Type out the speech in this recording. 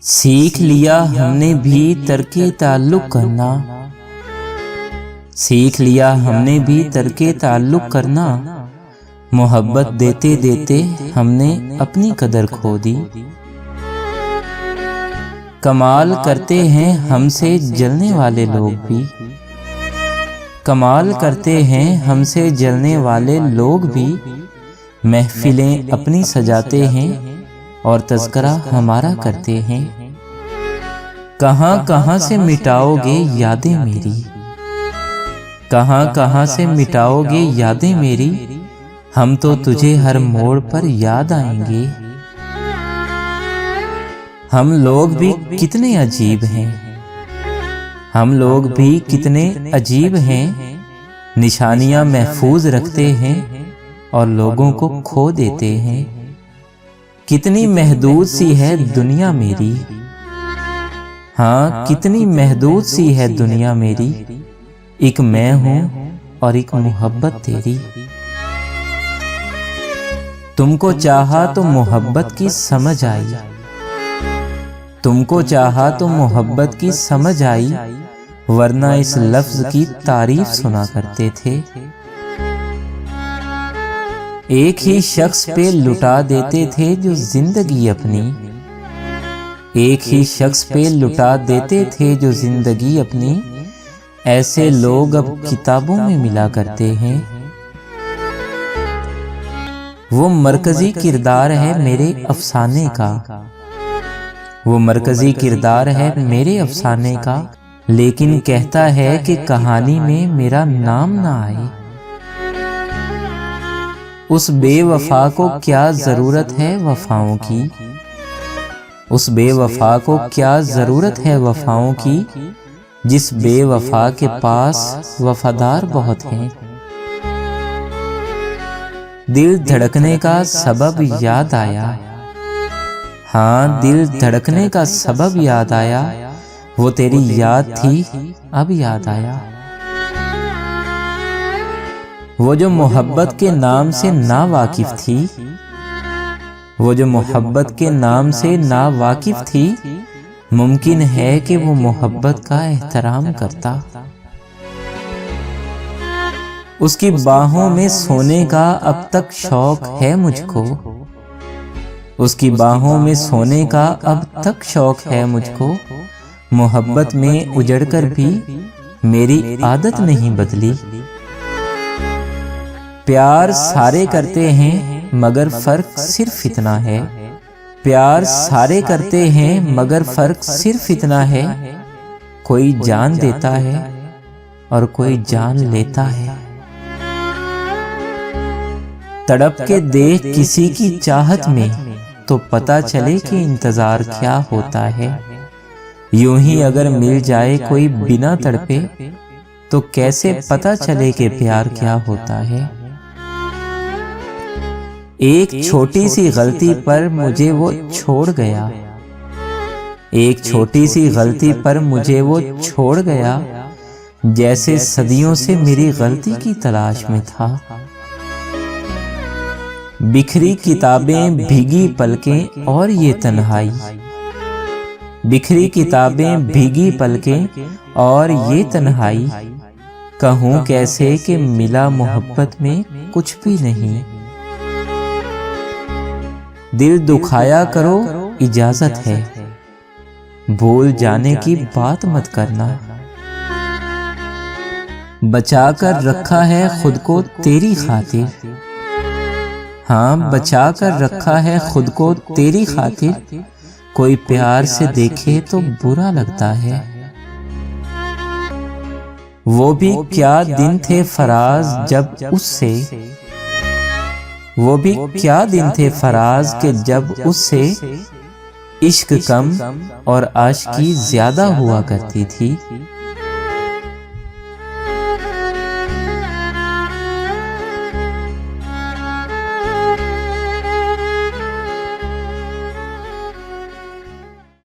सीख लिया हमने भी तरके ताल्लुक़ करना, सीख लिया हमने भी तरके ताल्लुक़ करना। मोहब्बत देते देते हमने अपनी कदर खो दी। कमाल करते हैं हमसे जलने वाले लोग भी, कमाल करते हैं हमसे जलने वाले लोग भी। महफिलें अपनी सजाते हैं और तज़किरा हमारा करते हैं। कहाँ कहाँ से मिटाओगे यादें मेरी, कहाँ कहाँ से मिटाओगे यादें मेरी। हम तो तुझे हर मोड़ पर याद आएंगे। हम लोग भी कितने अजीब हैं, हम लोग भी कितने अजीब हैं। निशानियां महफूज रखते हैं और लोगों को खो देते हैं। कितनी महदूद सी है दुनिया मेरी, हाँ कितनी महदूद सी है दुनिया मेरी। एक मैं हूँ और एक मोहब्बत तेरी। तुमको चाहा तो मोहब्बत की समझ आई, तुमको चाहा तो मोहब्बत की समझ आई। वरना इस लफ्ज की तारीफ सुना करते थे। एक ही शख्स पे लुटा देते थे जो जिंदगी अपनी, एक ही शख्स पे लुटा देते थे जो जिंदगी अपनी। ऐसे लोग अब किताबों में मिला करते हैं। वो मरकजी किरदार है मेरे अफसाने का, वो मरकजी किरदार है मेरे अफसाने का। लेकिन कहता है कि कहानी में मेरा नाम ना आए। उस बेवफा को क्या जरूरत है वफाओं की, उस बेवफा को क्या जरूरत है वफाओं की। जिस बेवफा के पास वफादार बहुत हैं। दिल धड़कने का सबब याद आया, हाँ दिल धड़कने का सबब याद आया। वो तेरी याद थी अब याद आया। वो जो मोहब्बत के नाम से ना वाकिफ थी, वो जो मोहब्बत के नाम से ना वाकिफ थी। मुमकिन है कि वो मोहब्बत का एहतराम करता। उसकी बाहों में सोने का अब तक शौक है मुझको, उसकी बाहों में सोने का अब तक शौक है मुझको। मोहब्बत में उजड़कर भी मेरी आदत नहीं बदली। प्यार सारे करते हैं मगर फर्क सिर्फ इतना है, प्यार सारे करते हैं मगर फर्क सिर्फ इतना है। कोई जान देता है और कोई जान लेता है। तड़प के देख किसी की चाहत में तो पता चले कि इंतजार क्या होता है। यूं ही अगर मिल जाए कोई बिना तड़पे तो कैसे पता चले कि प्यार क्या होता है। एक छोटी सी गलती पर मुझे वो छोड़ गया, एक छोटी सी गलती पर मुझे वो छोड़ गया। जैसे सदियों से मेरी गलती की तलाश में था। बिखरी किताबें भीगी पलकें और ये तन्हाई, बिखरी किताबें भीगी पलकें और ये तन्हाई। कहूँ कैसे कि मिला मोहब्बत में कुछ भी नहीं। दिल दुखाया करो इजाजत है, भूल जाने की बात मत करना। बचा कर रखा है खुद को तेरी खातिर, हाँ बचा कर रखा है खुद को तेरी खातिर। कोई प्यार से देखे तो बुरा लगता है। वो भी क्या दिन थे फराज जब उससे, वो भी क्या दिन थे फराज के जब उससे इश्क कम और आशिकी ज्यादा हुआ करती थी।